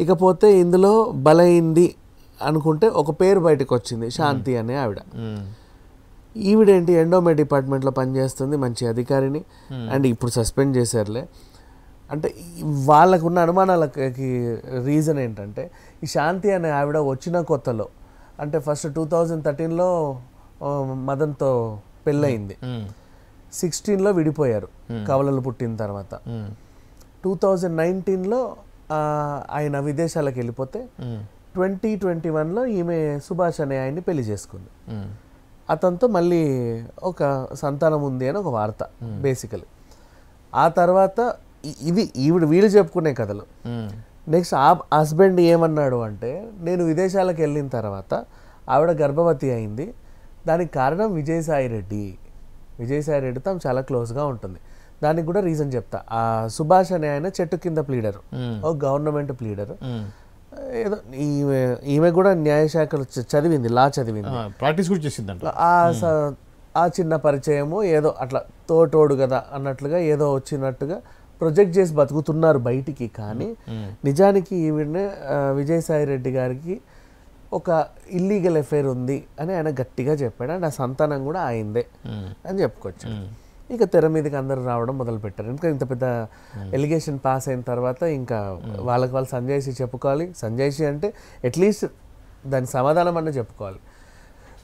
ఇకపోతే ఇందులో బలైంది అనుకుంటే ఒక పేరు బయటకు వచ్చింది, శాంతి అనే ఆవిడ. ఈవిడేంటి ఎండోమెంట్ డిపార్ట్మెంట్లో పనిచేస్తుంది, మంచి అధికారిని, అండ్ ఇప్పుడు సస్పెండ్ చేశారులే. అంటే వాళ్ళకున్న అనుమానాలకి రీజన్ ఏంటంటే ఈ శాంతి అనే ఆవిడ వచ్చిన కొత్తలో, అంటే ఫస్ట్ 2013లో మదన్తో పెళ్ళయింది, 16లో విడిపోయారు కవలలు పుట్టిన తర్వాత. 2019లో ఆయన విదేశాలకు వెళ్ళిపోతే 2021లో ఈమె సుభాష్ అనే ఆయన్ని పెళ్లి చేసుకుంది. అతనితో మళ్ళీ ఒక సంతానం ఉంది అని ఒక వార్త బేసికలీ. ఆ తర్వాత వీళ్ళు చెప్పుకునే కథలు. నెక్స్ట్ ఆ హస్బెండ్ ఏమన్నాడు అంటే, నేను విదేశాలకు వెళ్ళిన తర్వాత ఆవిడ గర్భవతి అయింది, దానికి కారణం విజయసాయిరెడ్డితో ఆమె చాలా క్లోజ్గా ఉంటుంది. దానికి కూడా రీజన్ చెప్తా. ఆ సుభాష్ అనే ఆయన చెట్టు కింద ప్లీడరు, ఒక గవర్నమెంట్ ప్లీడరు. ఏదో ఈమె కూడా న్యాయశాఖలో చదివింది, లా చదివింది, ప్రాక్టీస్ కూడా చేసింది. ఆ చిన్న పరిచయము ఏదో అట్లా తోటోడు కదా అన్నట్లుగా ఏదో వచ్చినట్టుగా ప్రొజెక్ట్ చేసి బతుకుతున్నారు బయటికి. కానీ నిజానికి ఈవిడనే విజయసాయిరెడ్డి గారికి ఒక ఇల్లీగల్ అఫైర్ ఉంది అని ఆయన గట్టిగా చెప్పాడు. అండ్ ఆ సంతానం కూడా అయిందే అని చెప్పుకోవచ్చు. ఇక తెర మీదకి అందరూ రావడం మొదలుపెట్టారు. ఎందుకంటే ఇంత పెద్ద ఎలిగేషన్ పాస్ అయిన తర్వాత ఇంకా వాళ్ళకి వాళ్ళు సంజయ్షి చెప్పుకోవాలి. సంజయ్షి అంటే అట్లీస్ట్ దాని సమాధానం అన్న చెప్పుకోవాలి.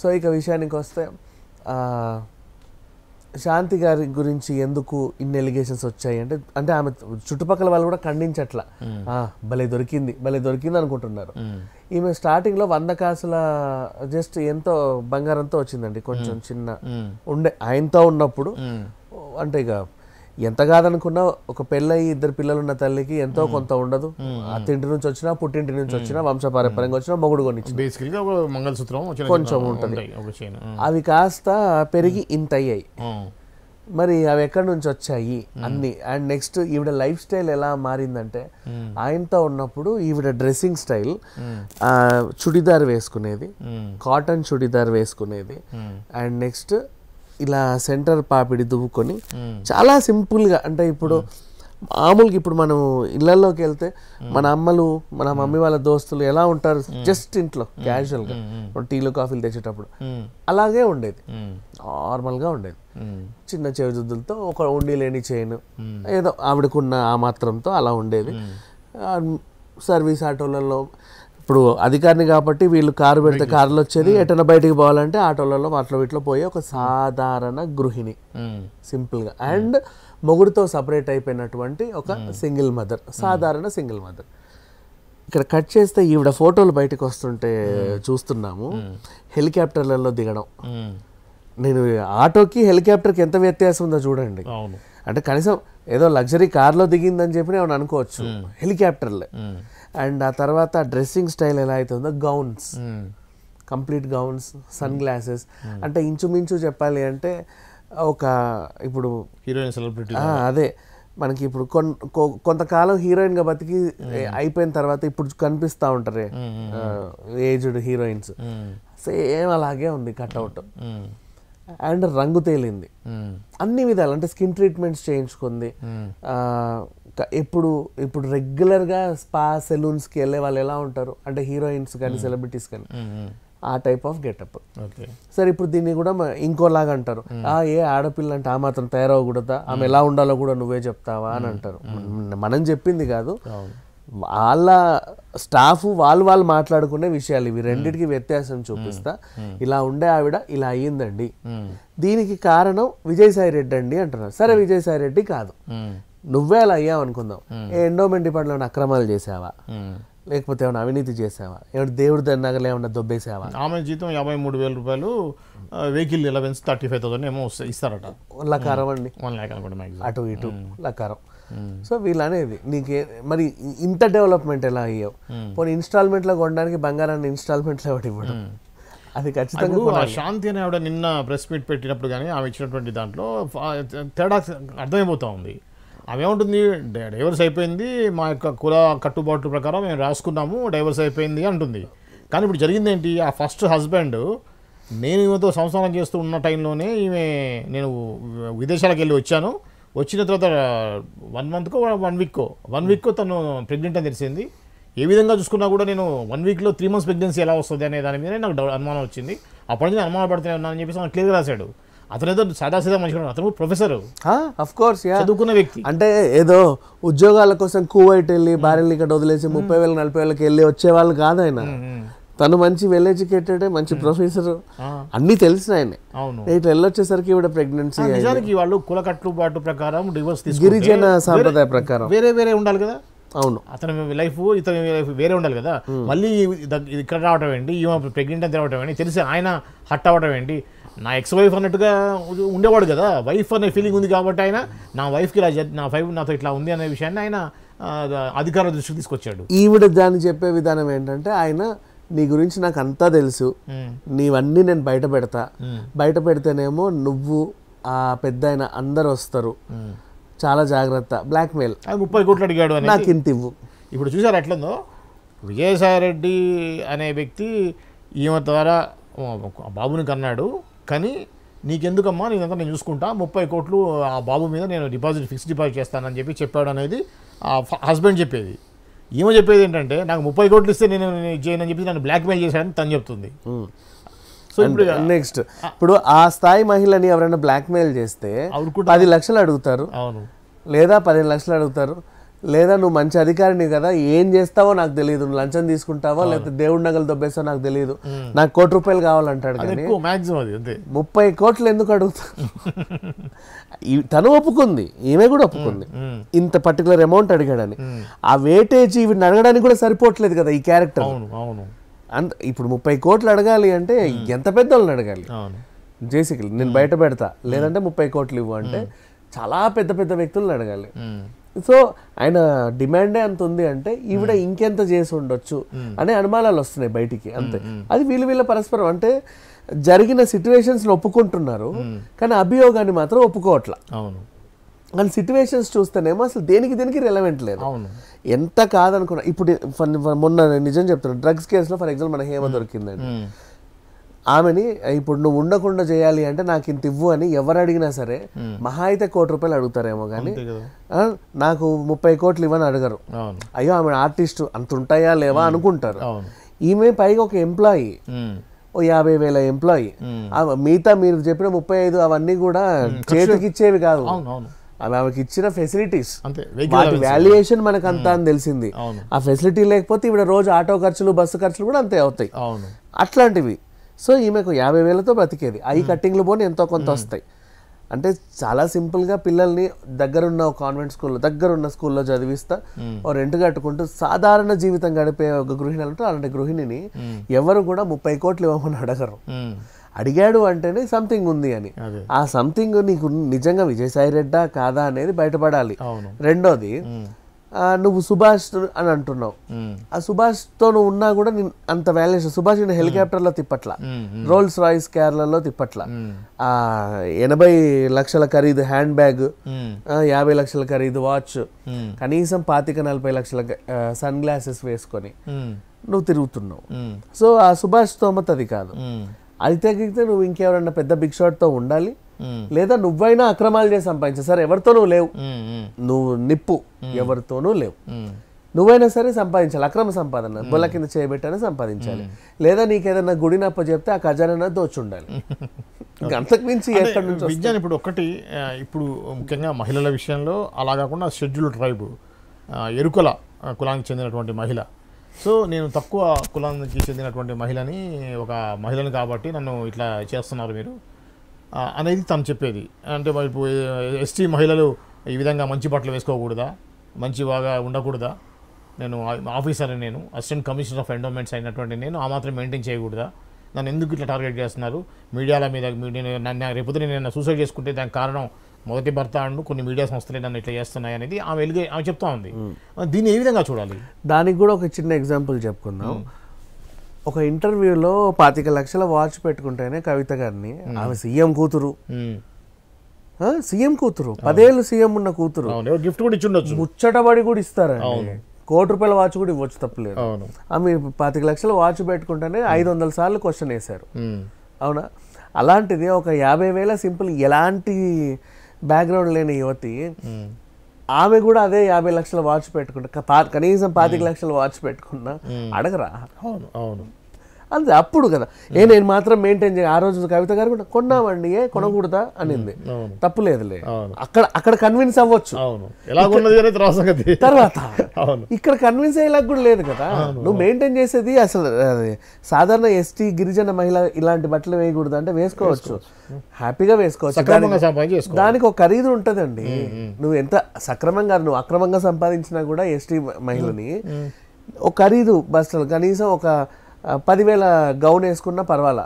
సో ఇక విషయానికి వస్తే శాంతి గారి గురించి ఎందుకు ఇన్ని ఎలిగేషన్స్ వచ్చాయి అంటే ఆమె చుట్టుపక్కల వాళ్ళు కూడా ఖండించట్లా, భలే దొరికింది అనుకుంటున్నారు. ఈమె స్టార్టింగ్ లో 100 కాసుల జస్ట్ ఎంతో బంగారంతో వచ్చిందండి, కొంచెం చిన్న ఉండే ఆయనతో ఉన్నప్పుడు. అంటే ఇక ఎంత కాదనుకున్నా ఒక పెళ్ళయి 2 పిల్లలున్న తల్లికి ఎంతో కొంత ఉండదు. అత్తింటి నుంచి వచ్చినా పుట్టింటి నుంచి వచ్చినా వంశపారంపర్యంగా వచ్చినా మొగుడు మంగళసూత్రం కొంచెం ఉంటుంది. అవి కాస్త పెరిగి ఇంత అయ్యాయి. మరి అవి ఎక్కడి నుంచి వచ్చాయి అన్ని. అండ్ నెక్స్ట్ ఈవిడ లైఫ్ స్టైల్ ఎలా మారిందంటే, ఆయనతో ఉన్నప్పుడు ఈవిడ డ్రెస్సింగ్ స్టైల్ చుడిదార్ వేసుకునేది, కాటన్ చుడిదార్ వేసుకునేది. అండ్ నెక్స్ట్ ఇలా సెంటర్ పాపిడి దువ్వుకొని చాలా సింపుల్గా, అంటే ఇప్పుడు మామూలుగా ఇప్పుడు మనం ఇళ్లలోకి వెళ్తే మన అమ్మలు మన మమ్మీ వాళ్ళ దోస్తులు ఎలా ఉంటారు, జస్ట్ ఇంట్లో క్యాజువల్గా టీలు కాఫీలు తెచ్చేటప్పుడు అలాగే ఉండేది, నార్మల్గా ఉండేది. చిన్న చెవిదుద్దులతో ఒక ఉండి లేని చైన్ ఏదో ఆవిడకున్న ఆ మాత్రంతో అలా ఉండేది. సర్వీస్ ఆటోలలో ఇప్పుడు అధికారిని కాబట్టి వీళ్ళు కారు పెడితే కారులో వచ్చేది, ఎటైనా బయటికి పోవాలంటే ఆటోలలో అట్లా వీటిలో పోయే ఒక సాధారణ గృహిణి సింపుల్గా. అండ్ మొగుడితో సపరేట్ అయిపోయినటువంటి ఒక సింగిల్ మదర్, సాధారణ సింగిల్ మదర్. ఇక్కడ కట్ చేస్తే ఈవిడ ఫోటోలు బయటకు వస్తుంటే చూస్తున్నాము, హెలికాప్టర్లలో దిగడం. నేను ఆటోకి హెలికాప్టర్కి ఎంత వ్యత్యాసం ఉందో చూడండి. అంటే కనీసం ఏదో లగ్జరీ కార్లో దిగిందని చెప్పి నేను అనుకోవచ్చు, హెలికాప్టర్లే. అండ్ ఆ తర్వాత డ్రెస్సింగ్ స్టైల్ ఎలా అవుతుందో, gowns, complete gowns, sunglasses. అంటే ఇంచుమించు చెప్పాలి అంటే ఒక ఇప్పుడు హీరోయిన్ సెలబ్రిటీ అదే మనకి ఇప్పుడు కొంతకాలం హీరోయిన్గా బతికి అయిపోయిన తర్వాత ఇప్పుడు కనిపిస్తూ ఉంటారే ఏజ్డ్ హీరోయిన్స్, సేమ్ అలాగే ఉంది కట్అవుట్. అండ్ రంగు తేలింది అన్ని విధాలు, అంటే స్కిన్ ట్రీట్మెంట్స్ చేయించుకుంది. ఇప్పుడు రెగ్యులర్గా స్పా సెలూన్స్కి వెళ్ళే వాళ్ళు ఎలా ఉంటారు అంటే హీరోయిన్స్ కానీ సెలబ్రిటీస్ కానీ, ఆ టైప్ ఆఫ్ గెటప్. సరే ఇప్పుడు దీన్ని కూడా ఇంకోలాగా అంటారు, ఏ ఆడపిల్ల అంటే ఆ మాత్రం తయారవకూడదా, ఆమె ఎలా ఉండాలో కూడా నువ్వే చెప్తావా అని అంటారు. మనం చెప్పింది కాదు, వాళ్ళ స్టాఫ్ వాళ్ళు మాట్లాడుకునే విషయాలు ఇవి. రెండింటికి వ్యత్యాసం చూపిస్తా. ఇలా ఉండే ఆవిడ ఇలా అయ్యిందండి, దీనికి కారణం విజయసాయిరెడ్డి అండి అంటున్నారు. సరే విజయసాయిరెడ్డి కాదు, నువ్వే అలా అయ్యావు అనుకుందాం. ఎండోమెంట్ డిపార్ట్మెంట్లో అక్రమాలు చేసావా, లేకపోతే ఏమైనా అవినీతి చేసావా, ఏమైనా దేవుడి దగ్గర ఏమన్నా దొబ్బేసావా? ఆమె జీతం 53,000 రూపాయలు, వెహికల్ అలవెన్స్ 35,000 ఏమో ఇస్తారట. లకారం అండి, 1 lakh అనుకోండి, అటు ఇటు లకారం. సో వీళ్ళు అనేది నీకే మరి ఇంత డెవలప్మెంట్ ఎలా అయ్యావు? పోనీ ఇన్స్టాల్మెంట్లో కొనడానికి బంగారాన్ని ఇన్స్టాల్మెంట్లో ఒకటి ఇవ్వడం, అది ఖచ్చితంగా. శాంతి అని ఆవిడ నిన్న ప్రెస్ మీట్ పెట్టినప్పుడు కానీ ఆమె ఇచ్చినటువంటి దాంట్లో తేడా అర్థమైపోతూ ఉంది. ఆమె ఏముంటుంది, డైవర్స్ అయిపోయింది, మా యొక్క కుల కట్టుబాట్ల ప్రకారం మేము రాసుకున్నాము, డైవర్స్ అయిపోయింది అంటుంది. కానీ ఇప్పుడు జరిగింది ఏంటి, ఆ ఫస్ట్ హస్బెండ్ నేను ఈమెతో సంసారం చేస్తూ ఉన్న టైంలోనే నేను విదేశాలకు వెళ్ళి వచ్చాను, వచ్చిన తర్వాత 1 month 1 week తను ప్రెగ్నెంట్ అని తెలిసింది. ఏ విధంగా చూసుకున్నా కూడా నేను 1 వీక్లో 3 months ప్రెగ్నెన్సీ ఎలా వస్తుంది అనే దాని మీద నాకు అనుమానం వచ్చింది. అప్పటి నుంచి అనుమానం పడుతూనే ఉన్నానని చెప్పేసి ఆయన క్లియర్గా రాశాడు. అతను ఏదో సాదాసీదా మనిషి, అతను ప్రొఫెసర్, అఫ్ కోర్స్ చదువుకున్న వ్యక్తి. అంటే ఏదో ఉద్యోగాల కోసం కువైట్ వెళ్ళి భార్యలు ఇక్కడ వదిలేసి 30,000 40,000కి వెళ్ళి వచ్చేవాళ్ళు కాదు ఆయన. తను మంచి వెల్ ఎడ్యుకేటెడ్, మంచి ప్రొఫెసర్, అన్ని తెలిసిన ఆయనే. ఇట్లా వెళ్ళొచ్చేసరికి ఇవిడ ప్రెగ్నెన్సీ. నిజానికి వాళ్ళు కుల కట్టుబాటు ప్రకారం డివోర్స్ గిరిజన సాంప్రదాయ ప్రకారం వేరే ఉండాలి కదా. అవును, అతని లైఫ్ ఇతని లైఫ్ వేరే ఉండాలి కదా. మళ్ళీ ఇక్కడ రావటం ఏంటి, ఈమె ప్రెగ్నెంట్ అని రావటం ఏంటి, తెలిసి ఆయన హట్ అవ్వటం ఏంటి. నా ఎక్స్ వైఫ్ అన్నట్టుగా ఉండేవాడు కదా, వైఫ్ అనే ఫీలింగ్ ఉంది కాబట్టి ఆయన నా వైఫ్కి ఇలా నా వైఫ్ నాతో ఇట్లా ఉంది అనే విషయాన్ని ఆయన అధికారుల దృష్టికి తీసుకొచ్చాడు. ఈవిడ దాన్ని చెప్పే విధానం ఏంటంటే, ఆయన నీ గురించి నాకు అంతా తెలుసు, నీవన్నీ నేను బయట పెడతా, బయట పెడితేనేమో నువ్వు ఆ పెద్ద ఆయన అందరు వస్తారు, చాలా జాగ్రత్త, బ్లాక్మెయిల్. 30 కోట్లు అడిగాడు అని, నాకు ఇంత ఇవ్వు. ఇప్పుడు చూసారు ఎట్లుందో. విజయసాయిరెడ్డి అనే వ్యక్తి ఈమె ద్వారా బాబుని కన్నాడు, కానీ నీకెందుకమ్మా, నేనంతా నేను చూసుకుంటా, 30 కోట్లు ఆ బాబు మీద నేను ఫిక్స్డ్ డిపాజిట్ చేస్తానని చెప్పాడు అనేది ఆ హస్బెండ్ చెప్పేది. ఈమె చెప్పేది ఏంటంటే, నాకు 30 కోట్లు ఇస్తే నేను చేయనని చెప్పి నన్ను బ్లాక్మెయిల్ చేశాడని తను చెప్తుంది. సో ఇప్పుడు నెక్స్ట్, ఇప్పుడు ఆ స్థాయి మహిళని ఎవరైనా బ్లాక్మెయిల్ చేస్తే 10 లక్షలు అడుగుతారు, లేదా 15 లక్షలు అడుగుతారు, లేదా నువ్వు మంచి అధికారిని కదా, ఏం చేస్తావో నాకు తెలియదు, నువ్వు లంచం తీసుకుంటావో లేకపోతే దేవుడి నగలు దొబ్బేస్తావో నాకు తెలియదు, నాకు ₹1,00,00,000 కావాలంటాడు. కానీ 30 కోట్లు ఎందుకు అడుగుతారు? తను ఒప్పుకుంది, ఈమె కూడా ఒప్పుకుంది, ఇంత పర్టికులర్ అమౌంట్ అడిగాడని. ఆ వేటేజ్ వీడిని అడగడానికి కూడా సరిపోవట్లేదు కదా ఈ క్యారెక్టర్. అంత ఇప్పుడు 30 కోట్లు అడగాలి అంటే ఎంత పెద్ద వాళ్ళని అడగాలి. బేసికలీ నేను బయట పెడతా, లేదంటే 30 కోట్లు ఇవ్వు అంటే చాలా పెద్ద పెద్ద వ్యక్తులను అడగాలి. సో ఆయన డిమాండే అంత ఉంది అంటే ఈవిడ ఇంకెంత చేసి ఉండొచ్చు అనే అనుమానాలు వస్తున్నాయి బయటికి, అంతే. అది వీళ్ళ పరస్పరం అంటే జరిగిన సిచ్యువేషన్స్ ఒప్పుకుంటున్నారు, కానీ అభియోగాన్ని మాత్రం ఒప్పుకోవట్లా. కానీ సిచ్యువేషన్స్ చూస్తేనేమో అసలు దేనికి రిలవెంట్ లేదు. ఎంత కాదనుకున్నా, ఇప్పుడు మొన్న నిజం చెప్తున్నాను, డ్రగ్స్ కేసులో ఫర్ ఎగ్జాంపుల్ మన హేమ దొరికిందండి. ఆమెని ఇప్పుడు నువ్వు ఉండకుండా చేయాలి అంటే నాకు ఇంత ఇవ్వు అని ఎవరు అడిగినా సరే మహా అయితే ₹1,00,00,000 అడుగుతారేమో, కానీ నాకు 30 కోట్లు ఇవ్వని అడగరు. అయ్యో ఆమె ఆర్టిస్ట్, అంత ఉంటాయా లేవా అనుకుంటారు. ఈమె పైగా ఒక ఎంప్లాయీ, ఓ 50,000 ఎంప్లాయీ. మిగతా మీరు చెప్పిన 35 అవన్నీ కూడా చేతికి ఇచ్చేవి కాదు, ఆమెకి ఇచ్చిన ఫెసిలిటీస్, వాటి వాల్యుయేషన్ మనకు అంతా అని తెలిసింది. ఆ ఫెసిలిటీ లేకపోతే ఇప్పుడు రోజు ఆటో ఖర్చులు, బస్సు ఖర్చులు కూడా అంతే అవుతాయి, అట్లాంటివి. సో ఈమెకు 50,000తో బ్రతికేది, అవి కట్టింగ్లు పోని ఎంతో కొంత వస్తాయి. అంటే చాలా సింపుల్గా పిల్లల్ని దగ్గరున్న కాన్వెంట్ స్కూల్లో, దగ్గరున్న స్కూల్లో చదివిస్తా, ఓ రెంట్ కట్టుకుంటూ సాధారణ జీవితం గడిపే ఒక గృహిణి అంటే, అలాంటి గృహిణిని ఎవరు కూడా 30 కోట్లు ఇవ్వమని అడగరు. అడిగాడు అంటేనే సంథింగ్ ఉంది అని. ఆ సంథింగ్ నీకు నిజంగా విజయసాయి రెడ్డా కాదా అనేది బయటపడాలి. రెండోది, నువ్వు సుభాష్ అని అంటున్నావు, ఆ సుభాష్ తో నువ్వు ఉన్నా కూడా అంత వాల్యుయేషన్, సుభాష్ నేను హెలికాప్టర్లో తిప్పట్ల, రోల్స్ రాయిస్ కేరళలో తిప్పట్ల, 80 లక్షల ఖరీదు హ్యాండ్ బ్యాగ్, 50 లక్షల ఖరీదు వాచ్, కనీసం 25-40 లక్షల సన్ గ్లాసెస్ వేసుకొని నువ్వు తిరుగుతున్నావు. సో ఆ సుభాష్ స్తోమత అది కాదు. అది తగ్గితే నువ్వు ఇంకెవరన్నా పెద్ద బిగ్ షాట్ తో ఉండాలి, లేదా నువ్వైనా అక్రమాలు చేసి సంపాదించా సరే, ఎవరితోనూ లేవు, నువ్వు నిప్పు, ఎవరితోనూ లేవు, నువ్వైనా సరే సంపాదించాలి, అక్రమ సంపాదన బొల్ల కింద చేయబెట్టానే సంపాదించాలి, లేదా నీకేదన్నా గుడినప్ప చెప్తే ఆ ఖజానా దోచుండాలి. అంతకు మించి ఎక్కడి నుంచి విజ్ఞానం. ఇప్పుడు ఒకటి, ఇప్పుడు ముఖ్యంగా మహిళల విషయంలో అలా కాకుండా షెడ్యూల్డ్ ట్రైబ్, ఎరుకల కులానికి చెందినటువంటి మహిళ, సో నేను తక్కువ కులానికి చెందినటువంటి మహిళని, ఒక మహిళని కాబట్టి నన్ను ఇట్లా చేస్తున్నారు మీరు అనేది తను చెప్పేది. అంటే ఇప్పుడు ఎస్టీ మహిళలు ఈ విధంగా మంచి బట్టలు వేసుకోకూడదా, మంచి బాగా ఉండకూడదా, నేను ఆఫీసర్ని, నేను అసిస్టెంట్ కమిషనర్ ఆఫ్ ఎండోమెంట్స్ అయినటువంటి నేను ఆ మాత్రం మెయింటైన్ చేయకూడదా, నన్ను ఎందుకు ఇట్లా టార్గెట్ చేస్తున్నారు మీడియాల మీద, నన్ను రేపు నేను సూసైడ్ చేసుకుంటే దానికి కారణం మొదటి భర్త అంటూ కొన్ని మీడియా సంస్థలే నన్ను ఇట్లా చేస్తున్నాయి అనేది ఆమె చెప్తా ఉంది. దీన్ని ఏ విధంగా చూడాలి? దానికి కూడా ఒక చిన్న ఎగ్జాంపుల్ చెప్పుకుందాం. ఒక ఇంటర్వ్యూలో 25 లక్షల వాచ్ పెట్టుకుంటేనే కవిత గారిని, ఆమె సీఎం కూతురు, 10 ఏళ్ళు సీఎం ఉన్న కూతురు, గిఫ్ట్ కూడా ఇచ్చి ముచ్చటబడి కూడా ఇస్తారండి, ₹1,00,00,000 వాచ్ కూడా ఇవ్వచ్చు, తప్పలేదు. ఆమె 25 లక్షల వాచ్ పెట్టుకుంటేనే 500 సార్లు క్వశ్చన్ వేశారు, అవునా? అలాంటిది ఒక 50,000 సింపుల్ ఎలాంటి బ్యాక్గ్రౌండ్ లేని యువతి ఆమె కూడా అదే 50 లక్షల వాచ్ పెట్టుకుంటా, కనీసం 25 లక్షల వాచ్ పెట్టుకున్నా అడగరా? అవును అవును అంతే. అప్పుడు కదా నేను మాత్రం మెయింటైన్ చేయ. ఆ రోజు కవిత గారు కూడా కొన్నామండి, కొనకూడదా అనింది. తప్పులేదులే, అక్కడ కన్విన్స్ అవ్వచ్చు. తర్వాత ఇక్కడ కన్విన్స్ అయ్యేలాగా కూడా లేదు కదా. నువ్వు మెయింటైన్ చేసేది అసలు సాధారణ ఎస్టీ గిరిజన మహిళ ఇలాంటి బట్టలు వేయకూడదు అంటే వేసుకోవచ్చు, హ్యాపీగా వేసుకోవచ్చు. దానికి ఒక ఖరీదు ఉంటదండి. నువ్వు ఎంత సక్రమంగా, నువ్వు అక్రమంగా సంపాదించినా కూడా ఎస్టీ మహిళని ఒక ఖరీదు బస్సులు కనీసం ఒక 10,000 గౌన్ వేసుకున్నా పర్వాలా.